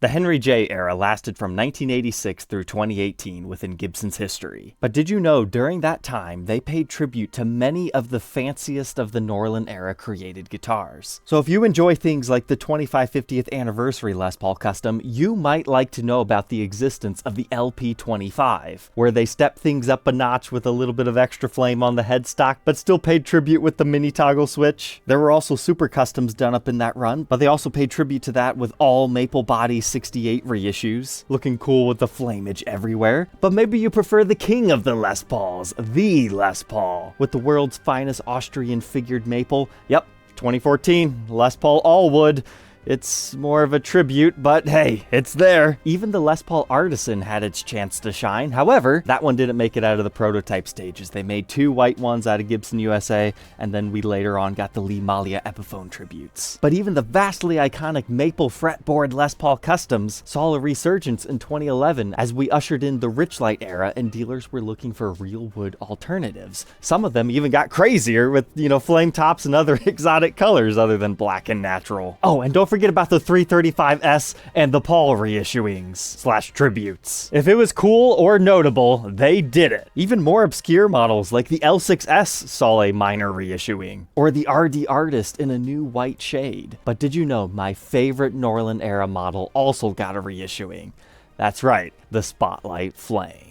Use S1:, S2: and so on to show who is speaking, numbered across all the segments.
S1: The Henry J era lasted from 1986 through 2018 within Gibson's history. But did you know during that time, they paid tribute to many of the fanciest of the Norland era created guitars. So if you enjoy things like the 25/50th anniversary Les Paul Custom, you might like to know about the existence of the LP25, where they stepped things up a notch with a little bit of extra flame on the headstock, but still paid tribute with the mini toggle switch. There were also super customs done up in that run, but they also paid tribute to that with all maple body 68 reissues, looking cool with the flamage everywhere. But maybe you prefer the king of the Les Pauls, the Les Paul, with the world's finest Austrian figured maple. Yep, 2014, Les Paul Allwood. It's more of a tribute, but hey, it's there. Even the Les Paul Artisan had its chance to shine. However, that one didn't make it out of the prototype stages. They made 2 white ones out of Gibson USA, and then we later on got the Lee Malia Epiphone tributes. But even the vastly iconic maple fretboard Les Paul Customs saw a resurgence in 2011 as we ushered in the Richlight era and dealers were looking for real wood alternatives. Some of them even got crazier with, flame tops and other exotic colors other than black and natural. Oh, and don't forget about the 335S and the Paul reissuings/tributes. If it was cool or notable, they did it. Even more obscure models like the L6S saw a minor reissuing, or the RD Artist in a new white shade. But did you know my favorite Norland era model also got a reissuing? That's right, the Spotlight Flame.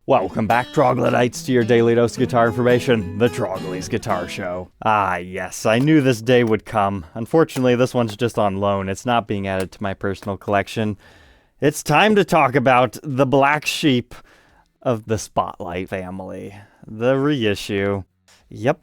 S1: Welcome back, Troglodytes, to your daily dose of guitar information, the Trogly's Guitar Show. Ah, yes, I knew this day would come. Unfortunately, this one's just on loan. It's not being added to my personal collection. It's time to talk about the black sheep of the Spotlight family, the reissue. Yep,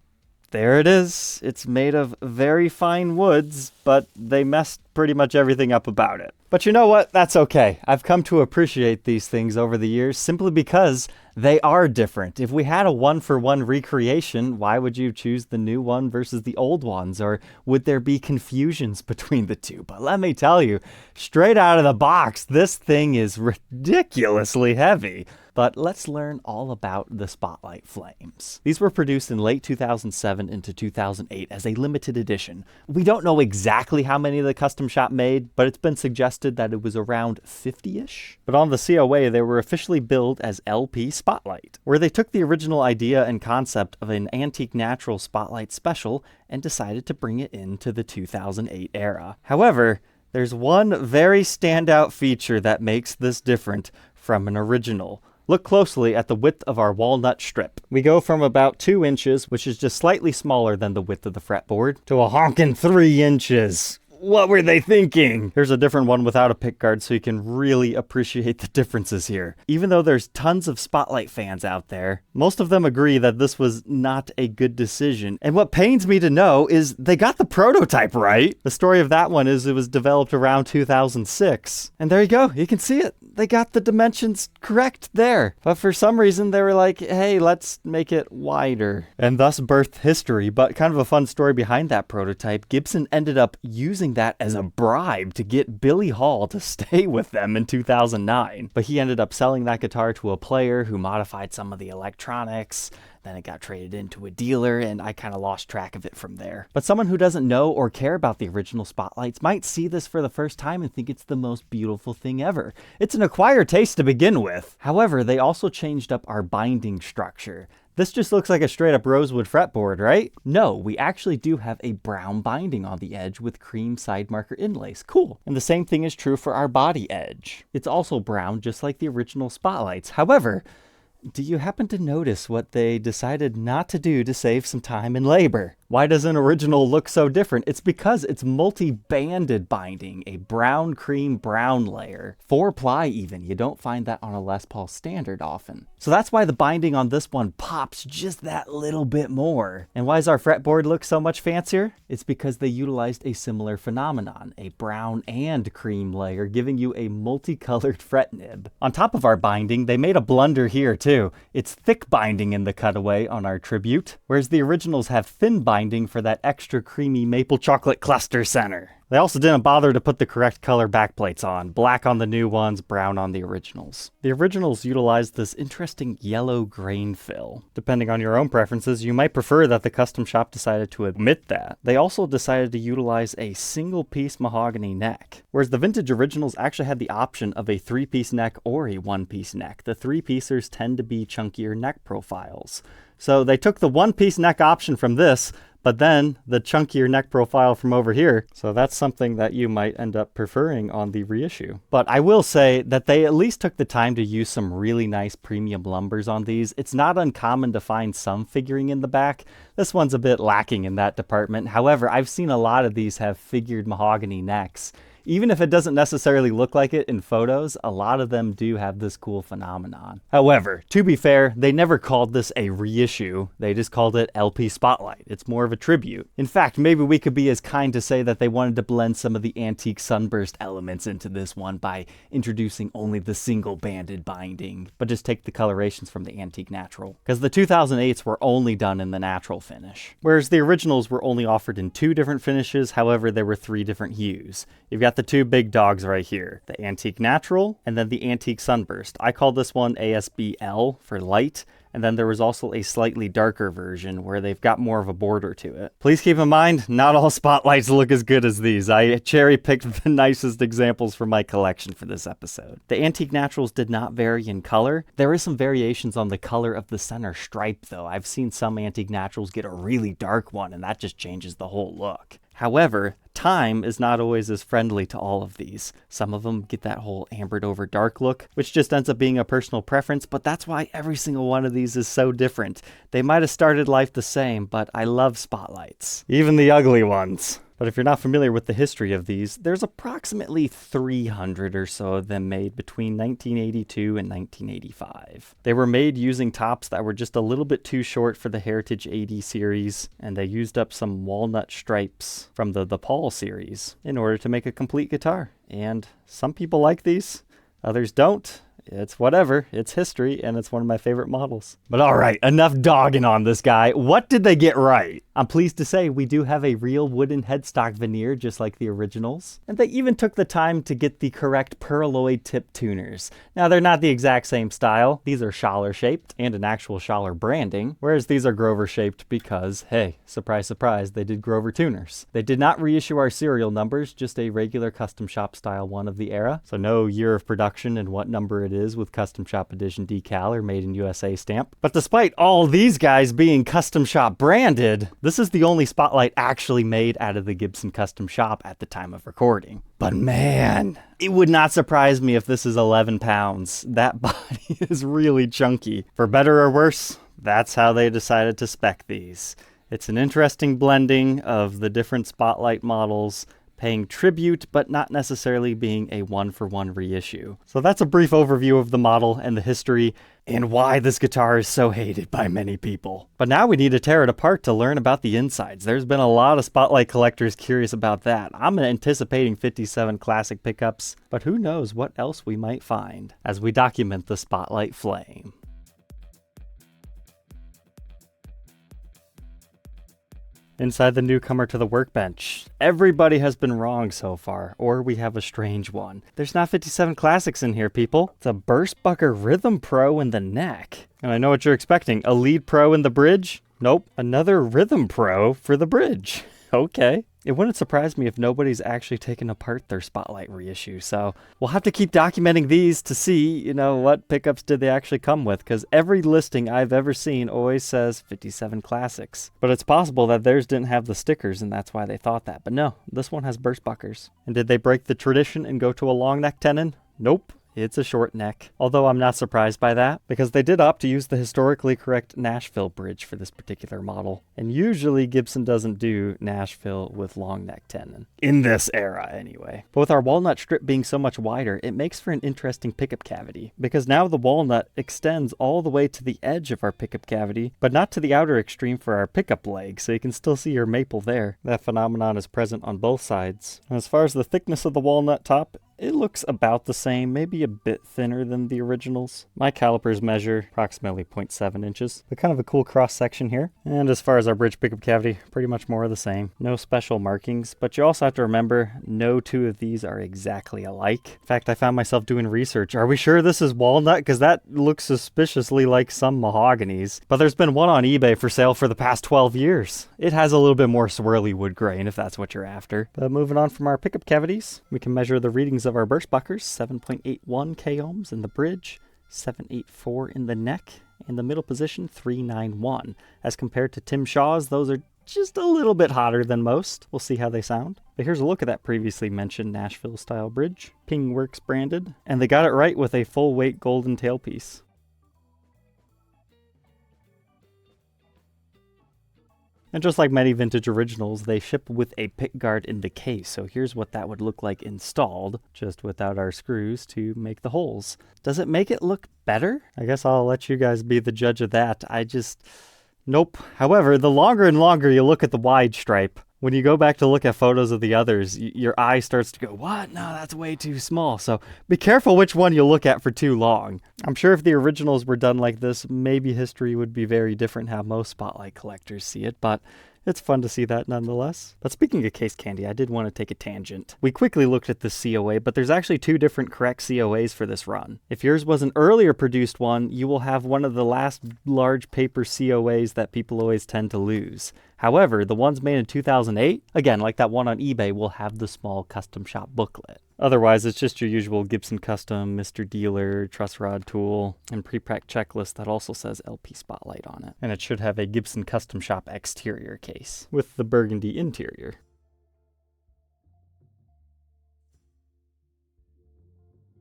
S1: there it is. It's made of very fine woods, but they messed pretty much everything up about it. But you know what? That's okay. I've come to appreciate these things over the years simply because they are different. If we had a one-for-one recreation, why would you choose the new one versus the old ones? Or would there be confusions between the two? But let me tell you, straight out of the box, this thing is ridiculously heavy. But let's learn all about the Spotlight Flames. These were produced in late 2007 into 2008 as a limited edition. We don't know exactly how many the custom shop made, but it's been suggested that it was around 50-ish. But on the COA, they were officially billed as LP Spotlight, where they took the original idea and concept of an antique natural Spotlight special and decided to bring it into the 2008 era. However, there's one very standout feature that makes this different from an original. Look closely at the width of our walnut strip. We go from about 2 inches, which is just slightly smaller than the width of the fretboard, to a honkin' 3 inches. What were they thinking? Here's a different one without a pickguard so you can really appreciate the differences here. Even though there's tons of Spotlight fans out there, most of them agree that this was not a good decision. And what pains me to know is they got the prototype right. The story of that one is it was developed around 2006. And there you go, you can see it. They got the dimensions correct there. But for some reason they were like, hey, let's make it wider. And thus birthed history. But kind of a fun story behind that prototype, Gibson ended up using that as a bribe to get Billy Hall to stay with them in 2009. But he ended up selling that guitar to a player who modified some of the electronics. Then it got traded into a dealer, and I kind of lost track of it from there. But someone who doesn't know or care about the original Spotlights might see this for the first time and think it's the most beautiful thing ever. It's an acquired taste to begin with. However, they also changed up our binding structure. This just looks like a straight up rosewood fretboard, right? No, we actually do have a brown binding on the edge with cream side marker inlays. Cool. And the same thing is true for our body edge. It's also brown, just like the original Spotlights. However, do you happen to notice what they decided not to do to save some time and labor? Why does an original look so different? It's because it's multi-banded binding, a brown cream brown layer. 4-ply even, you don't find that on a Les Paul standard often. So that's why the binding on this one pops just that little bit more. And why does our fretboard look so much fancier? It's because they utilized a similar phenomenon, a brown and cream layer, giving you a multicolored fret nib. On top of our binding, they made a blunder here too. It's thick binding in the cutaway on our Tribute, whereas the originals have thin binding binding for that extra creamy maple chocolate cluster center. They also didn't bother to put the correct color backplates on, black on the new ones, brown on the originals. The originals utilized this interesting yellow grain fill. Depending on your own preferences, you might prefer that the custom shop decided to omit that. They also decided to utilize a single-piece mahogany neck, whereas the vintage originals actually had the option of a 3-piece neck or a 1-piece neck. The 3-piecers tend to be chunkier neck profiles. So they took the 1-piece neck option from this, but then the chunkier neck profile from over here. So that's something that you might end up preferring on the reissue. But I will say that they at least took the time to use some really nice premium lumbers on these. It's not uncommon to find some figuring in the back. This one's a bit lacking in that department. However, I've seen a lot of these have figured mahogany necks. Even if it doesn't necessarily look like it in photos, a lot of them do have this cool phenomenon. However, to be fair, they never called this a reissue. They just called it LP Spotlight. It's more of a tribute. In fact, maybe we could be as kind to say that they wanted to blend some of the antique sunburst elements into this one by introducing only the single banded binding, but just take the colorations from the antique natural. Because the 2008s were only done in the natural finish, whereas the originals were only offered in 2 different finishes. However, there were 3 different hues. You've got the 2 big dogs right here, the Antique Natural and then the Antique Sunburst. I call this one ASBL for light, and then there was also a slightly darker version where they've got more of a border to it. Please keep in mind, not all spotlights look as good as these. I cherry-picked the nicest examples from my collection for this episode. The Antique Naturals did not vary in color. There is some variations on the color of the center stripe though. I've seen some Antique Naturals get a really dark one and that just changes the whole look. However, time is not always as friendly to all of these. Some of them get that whole ambered over dark look, which just ends up being a personal preference, but that's why every single one of these is so different. They might have started life the same, but I love spotlights. Even the ugly ones. But if you're not familiar with the history of these, there's approximately 300 or so of them made between 1982 and 1985. They were made using tops that were just a little bit too short for the Heritage 80 series, and they used up some walnut stripes from the Paul series in order to make a complete guitar. And some people like these, others don't. It's whatever. It's history, and it's one of my favorite models. But all right, enough dogging on this guy. What did they get right? I'm pleased to say we do have a real wooden headstock veneer, just like the originals. And they even took the time to get the correct pearloid tip tuners. Now, they're not the exact same style. These are Schaller shaped and an actual Schaller branding, whereas these are Grover shaped because, hey, surprise, surprise, they did Grover tuners. They did not reissue our serial numbers, just a regular custom shop style one of the era. So no year of production and what number it is with custom shop edition decal or made in USA stamp. But despite all these guys being custom shop branded, this is the only Spotlight actually made out of the Gibson custom shop at the time of recording. But man, it would not surprise me if this is 11 pounds. That body is really chunky. For better or worse, that's how they decided to spec these. It's an interesting blending of the different Spotlight models, paying tribute, but not necessarily being a one-for-one reissue. So that's a brief overview of the model and the history, and why this guitar is so hated by many people. But now we need to tear it apart to learn about the insides. There's been a lot of Spotlight collectors curious about that. I'm anticipating 57 classic pickups, but who knows what else we might find as we document the Spotlight flame. Inside the newcomer to the Workbench. Everybody has been wrong so far, or we have a strange one. There's not 57 classics in here, people. It's a Burstbucker Rhythm Pro in the neck. And I know what you're expecting. A Lead Pro in the bridge? Nope. Another Rhythm Pro for the bridge. Okay. It wouldn't surprise me if nobody's actually taken apart their Spotlight reissue, so we'll have to keep documenting these to see, what pickups did they actually come with, because every listing I've ever seen always says 57 classics. But it's possible that theirs didn't have the stickers, and that's why they thought that. But no, this one has Burstbuckers. And did they break the tradition and go to a long neck tenon? Nope. It's a short neck, although I'm not surprised by that, because they did opt to use the historically correct Nashville bridge for this particular model. And usually Gibson doesn't do Nashville with long neck tenon. In this era, anyway. But with our walnut strip being so much wider, it makes for an interesting pickup cavity, because now the walnut extends all the way to the edge of our pickup cavity, but not to the outer extreme for our pickup leg, so you can still see your maple there. That phenomenon is present on both sides. And as far as the thickness of the walnut top, it looks about the same, maybe a bit thinner than the originals. My calipers measure approximately 0.7 inches. But kind of a cool cross section here. And as far as our bridge pickup cavity, pretty much more of the same. No special markings, but you also have to remember no two of these are exactly alike. In fact, I found myself doing research. Are we sure this is walnut? Because that looks suspiciously like some mahoganies. But there's been one on eBay for sale for the past 12 years. It has a little bit more swirly wood grain if that's what you're after. But moving on from our pickup cavities, we can measure the readings of our burst buckers, 7.81 k ohms in the bridge, 784 in the neck, and the middle position 391. As compared to Tim Shaw's, those are just a little bit hotter than most. We'll see how they sound. But here's a look at that previously mentioned Nashville style bridge, Pingworks branded, and they got it right with a full weight golden tailpiece. And just like many vintage originals, they ship with a pick guard in the case. So here's what that would look like installed, just without our screws to make the holes. Does it make it look better? I guess I'll let you guys be the judge of that. Nope. However, the longer and longer you look at the wide stripe, when you go back to look at photos of the others, your eye starts to go, what? No, that's way too small. So be careful which one you look at for too long. I'm sure if the originals were done like this, maybe history would be very different how most Spotlight collectors see it, but it's fun to see that nonetheless. But speaking of case candy, I did want to take a tangent. We quickly looked at the COA, but there's actually two different correct COAs for this run. If yours was an earlier produced one, you will have one of the last large paper COAs that people always tend to lose. However, the ones made in 2008, again, like that one on eBay, will have the small custom shop booklet. Otherwise, it's just your usual Gibson Custom, Mr. Dealer, Truss Rod Tool, and pre-packed checklist that also says LP Spotlight on it. And it should have a Gibson Custom Shop exterior case with the burgundy interior.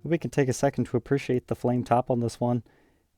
S1: We can take a second to appreciate the flame top on this one.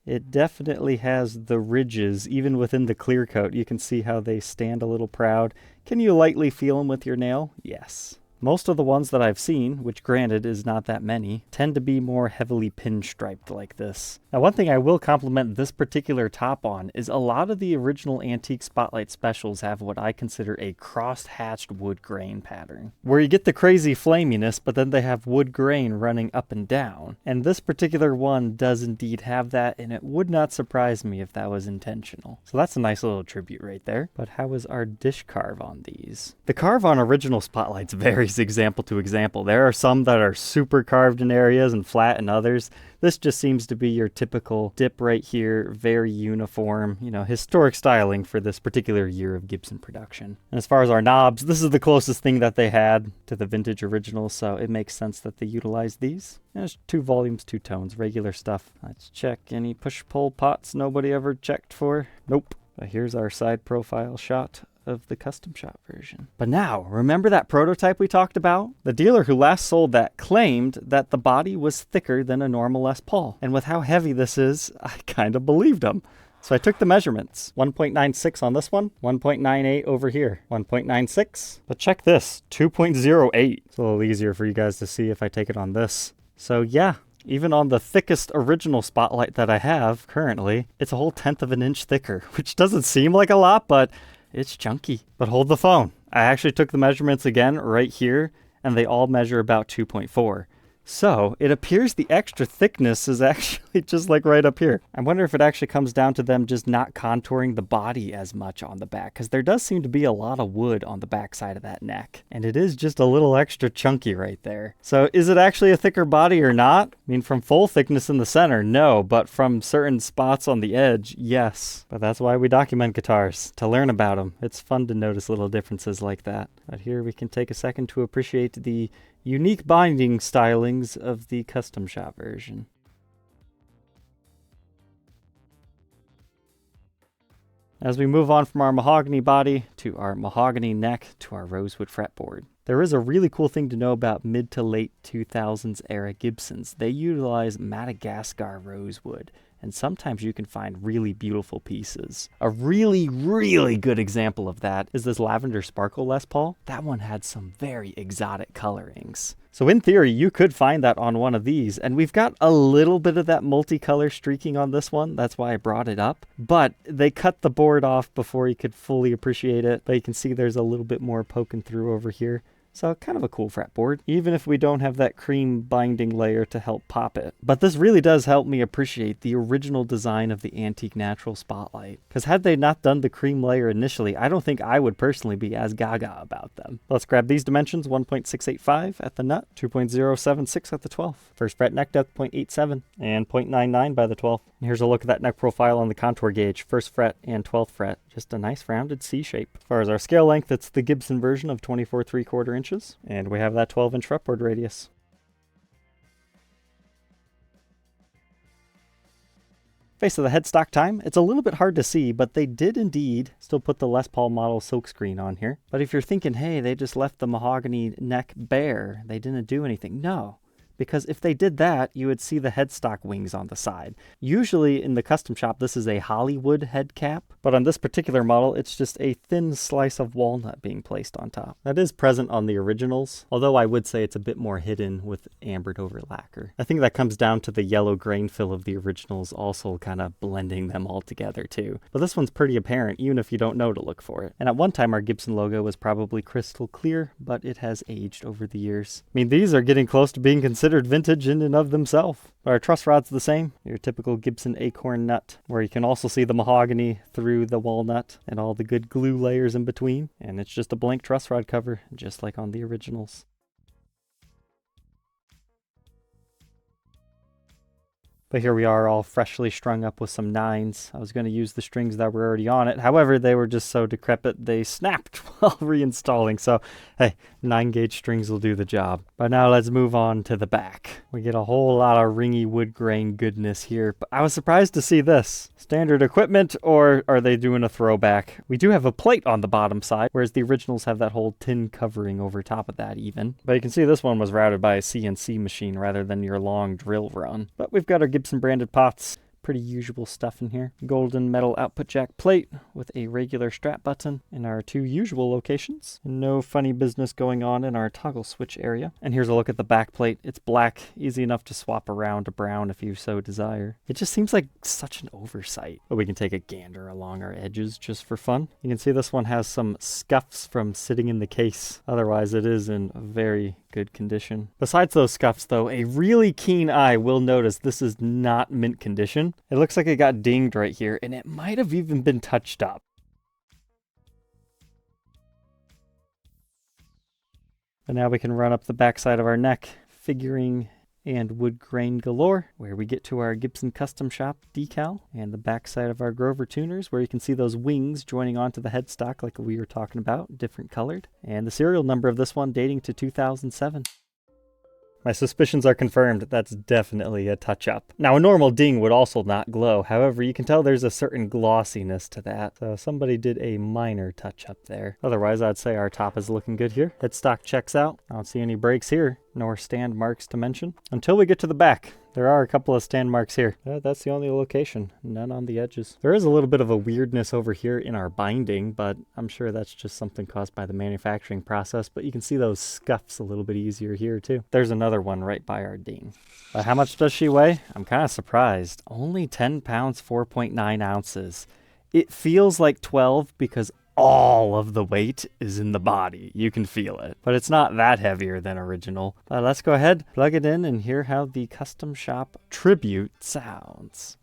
S1: It definitely has the ridges, even within the clear coat. You can see how they stand a little proud. Can you lightly feel them with your nail? Yes. Most of the ones that I've seen, which granted is not that many, tend to be more heavily pinstriped like this. Now, one thing I will compliment this particular top on is a lot of the original antique Spotlight specials have what I consider a cross-hatched wood grain pattern, where you get the crazy flaminess, but then they have wood grain running up and down. And this particular one does indeed have that, and it would not surprise me if that was intentional. So that's a nice little tribute right there. But how is our dish carve on these? The carve on original Spotlights varies example to example. There are some that are super carved in areas and flat in others. This just seems to be your typical dip right here, very uniform, historic styling for this particular year of Gibson production. And as far as our knobs, this is the closest thing that they had to the vintage originals, so it makes sense that they utilized these. And there's 2 volumes, 2 tones, regular stuff. Let's check any push-pull pots nobody ever checked for. Nope. But here's our side profile shot of the custom shop version. But now, remember that prototype we talked about? The dealer who last sold that claimed that the body was thicker than a normal Les Paul. And with how heavy this is, I kind of believed him. So I took the measurements. 1.96 on this one, 1.98 over here, 1.96. But check this, 2.08. It's a little easier for you guys to see if I take it on this. So yeah, even on the thickest original Spotlight that I have currently, it's a whole 1/10 of an inch thicker, which doesn't seem like a lot, but it's chunky. But hold the phone. I actually took the measurements again right here, and they all measure about 2.4. So it appears the extra thickness is actually just like right up here. I wonder if it actually comes down to them just not contouring the body as much on the back, because there does seem to be a lot of wood on the back side of that neck. And it is just a little extra chunky right there. So is it actually a thicker body or not? I mean, from full thickness in the center, no, but from certain spots on the edge, yes. But that's why we document guitars, to learn about them. It's fun to notice little differences like that. But here we can take a second to appreciate the unique binding stylings of the custom shop version. As we move on from our mahogany body to our mahogany neck to our rosewood fretboard, there is a really cool thing to know about mid to late 2000s era Gibsons. They utilize Madagascar rosewood, and sometimes you can find really beautiful pieces. A really, really good example of that is this Lavender Sparkle Les Paul. That one had some very exotic colorings. So in theory, you could find that on one of these, and we've got a little bit of that multicolor streaking on this one. That's why I brought it up. But they cut the board off before you could fully appreciate it. But you can see there's a little bit more poking through over here. So kind of a cool fretboard, even if we don't have that cream binding layer to help pop it. But this really does help me appreciate the original design of the Antique Natural Spotlight. Because had they not done the cream layer initially, I don't think I would personally be as gaga about them. Let's grab these dimensions, 1.685 at the nut, 2.076 at the 12th. First fret neck depth, 0.87, and 0.99 by the 12th. And here's a look at that neck profile on the contour gauge, first fret and 12th fret. Just a nice rounded C shape. As far as our scale length, it's the Gibson version of 24 3/4 inches, and we have that 12-inch fretboard radius. Face of the headstock time, it's a little bit hard to see, but they did indeed still put the Les Paul model silkscreen on here. But if you're thinking, hey, they just left the mahogany neck bare, they didn't do anything. No. Because if they did that, you would see the headstock wings on the side. Usually in the custom shop, this is a Hollywood head cap, but on this particular model, it's just a thin slice of walnut being placed on top. That is present on the originals, although I would say it's a bit more hidden with ambered over lacquer. I think that comes down to the yellow grain fill of the originals also kind of blending them all together too. But this one's pretty apparent, even if you don't know to look for it. And at one time, our Gibson logo was probably crystal clear, but it has aged over the years. I mean, these are getting close to being considered vintage in and of themselves. Our truss rod's the same, your typical Gibson acorn nut, where you can also see the mahogany through the walnut and all the good glue layers in between. And it's just a blank truss rod cover, just like on the originals. But here we are all freshly strung up with some 9s. I was going to use the strings that were already on it. However, they were just so decrepit, they snapped while reinstalling. So, hey, 9-gauge strings will do the job. But now let's move on to the back. We get a whole lot of ringy wood grain goodness here. But I was surprised to see this. Standard equipment, or are they doing a throwback? We do have a plate on the bottom side, whereas the originals have that whole tin covering over top of that even. But you can see this one was routed by a CNC machine rather than your long drill run. But we've got our Gibson branded pots. Pretty usual stuff in here. Golden metal output jack plate with a regular strap button in our 2 usual locations. No funny business going on in our toggle switch area. And here's a look at the back plate. It's black, easy enough to swap around to brown if you so desire. It just seems like such an oversight. But we can take a gander along our edges just for fun. You can see this one has some scuffs from sitting in the case. Otherwise, it is in very good condition. Besides those scuffs though, a really keen eye will notice this is not mint condition. It looks like it got dinged right here, and it might have even been touched up. And now we can run up the backside of our neck, figuring and wood grain galore, where we get to our Gibson Custom Shop decal, and the backside of our Grover tuners, where you can see those wings joining onto the headstock like we were talking about, different colored, and the serial number of this one dating to 2007. My suspicions are confirmed. That's definitely a touch-up. Now, a normal ding would also not glow. However, you can tell there's a certain glossiness to that. So somebody did a minor touch-up there. Otherwise, I'd say our top is looking good here. Headstock checks out. I don't see any breaks here, nor stand marks to mention. Until we get to the back. There are a couple of stand marks here. That's the only location. None on the edges. There is a little bit of a weirdness over here in our binding, but I'm sure that's just something caused by the manufacturing process. But you can see those scuffs a little bit easier here too. There's another one right by our ding. How much does she weigh? I'm kind of surprised. Only 10 pounds, 4.9 ounces. It feels like 12 because all of the weight is in the body. You can feel it. But it's not that heavier than original. Let's go ahead, plug it in, and hear how the Custom Shop Tribute sounds.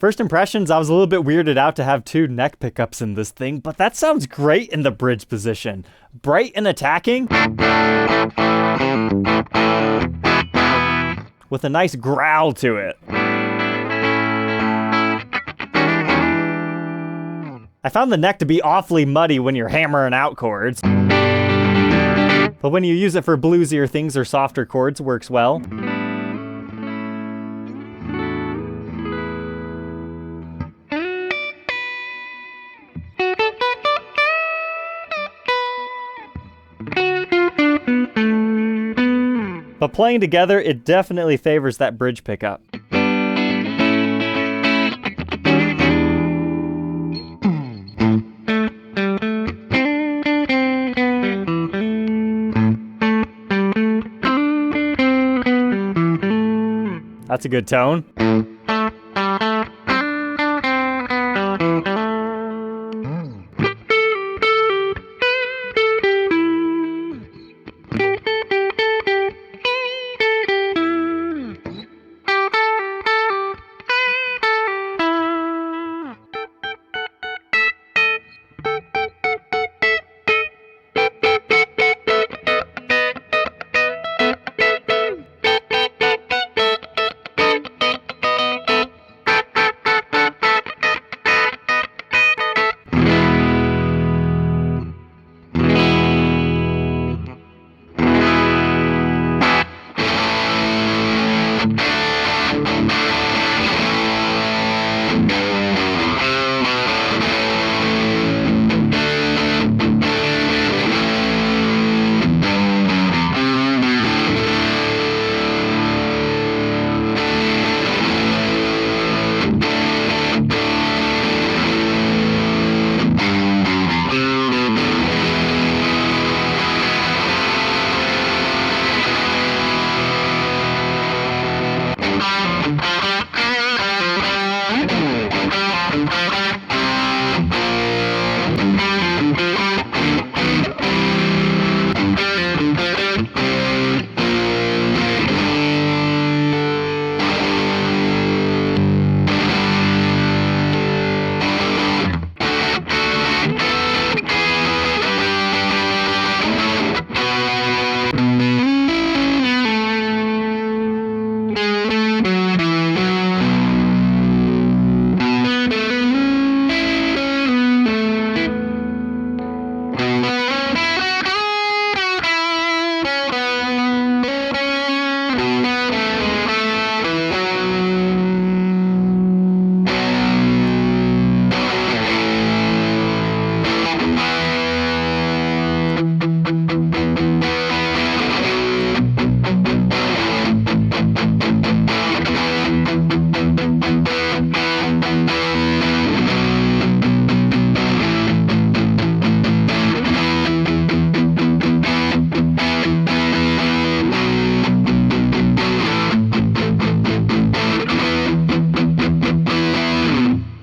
S1: First impressions, I was a little bit weirded out to have 2 neck pickups in this thing, but that sounds great in the bridge position. Bright and attacking, with a nice growl to it. I found the neck to be awfully muddy when you're hammering out chords, but when you use it for bluesier things or softer chords, works well. But playing together, it definitely favors that bridge pickup. That's a good tone.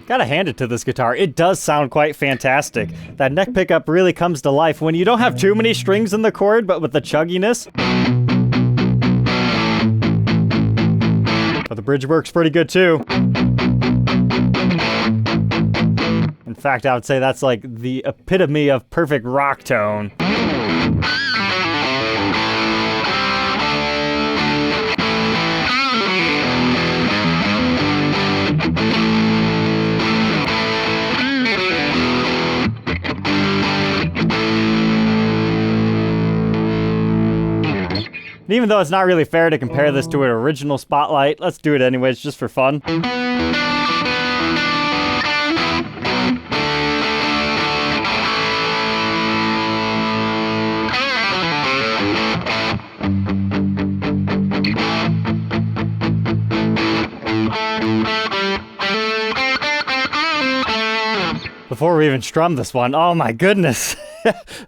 S1: Gotta hand it to this guitar. It does sound quite fantastic. That neck pickup really comes to life when you don't have too many strings in the chord, but with the chugginess. But the bridge works pretty good too. In fact, I would say that's like the epitome of perfect rock tone. And even though it's not really fair to compare this to an original Spotlight, let's do it anyways, just for fun. Before we even strum this one, oh my goodness.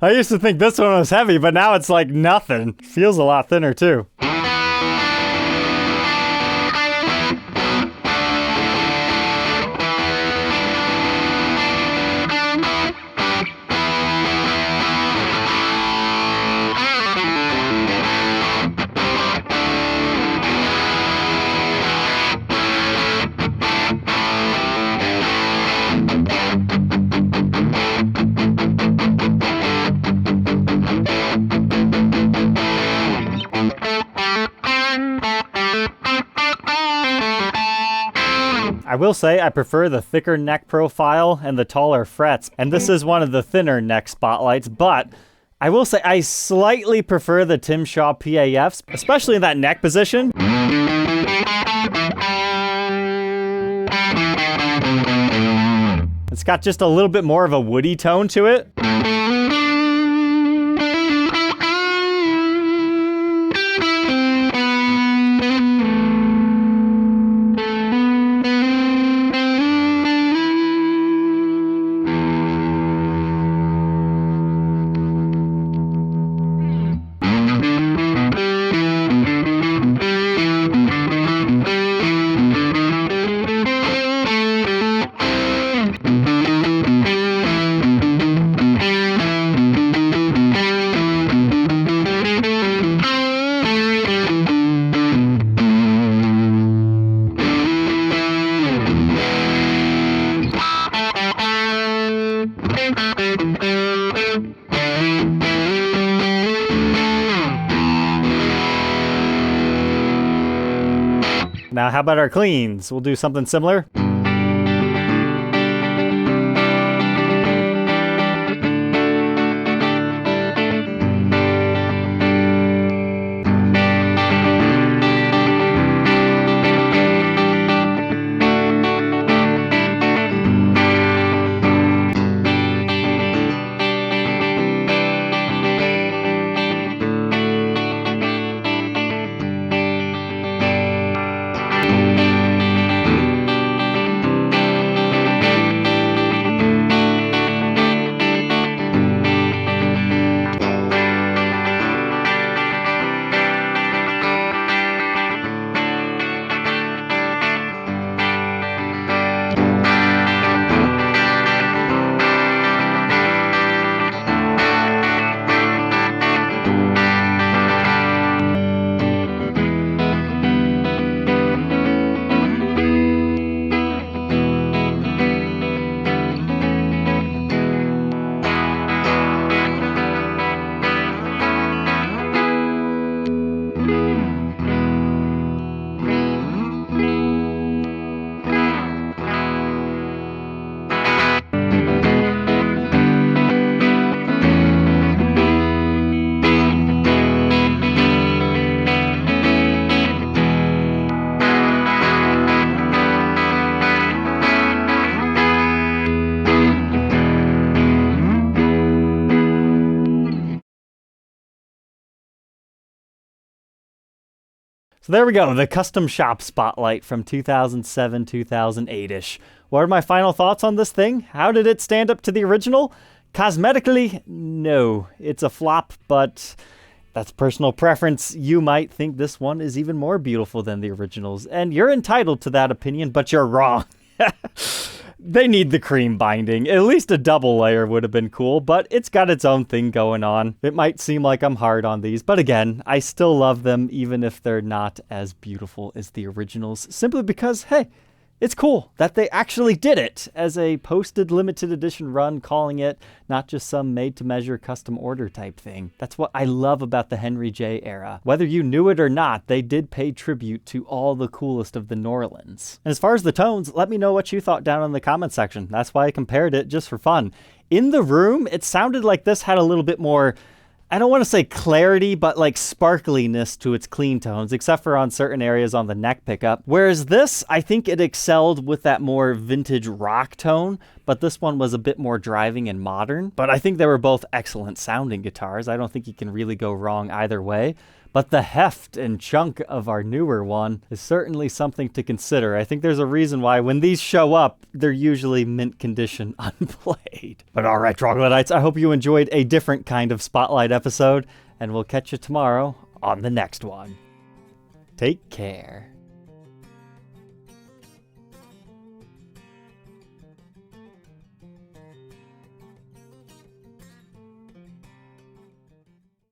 S1: I used to think this one was heavy, but now it's like nothing. Feels a lot thinner too. I will say I prefer the thicker neck profile and the taller frets, and this is one of the thinner neck spotlights, but I will say I slightly prefer the Tim Shaw PAFs, especially in that neck position. It's got just a little bit more of a woody tone to it. Now, how about our cleans? We'll do something similar. So there we go, the custom shop spotlight from 2007, 2008-ish. What are my final thoughts on this thing? How did it stand up to the original? Cosmetically, no. It's a flop, but that's personal preference. You might think this one is even more beautiful than the originals, and you're entitled to that opinion, but you're wrong. They need the cream binding. At least a double layer would have been cool, but it's got its own thing going on. It might seem like I'm hard on these, but again, I still love them even if they're not as beautiful as the originals, simply because, hey, it's cool that they actually did it as a posted limited edition run, calling it not just some made-to-measure custom order type thing. That's what I love about the Henry J era. Whether you knew it or not, they did pay tribute to all the coolest of the Norlands. And as far as the tones, let me know what you thought down in the comment section. That's why I compared it just for fun. In the room, it sounded like this had a little bit more, I don't want to say clarity, but like sparkliness to its clean tones, except for on certain areas on the neck pickup. Whereas this, I think it excelled with that more vintage rock tone, but this one was a bit more driving and modern. But I think they were both excellent sounding guitars. I don't think you can really go wrong either way. But the heft and chunk of our newer one is certainly something to consider. I think there's a reason why when these show up, they're usually mint condition unplayed. But all right, Troglodytes, I hope you enjoyed a different kind of Spotlight episode, and we'll catch you tomorrow on the next one. Take care.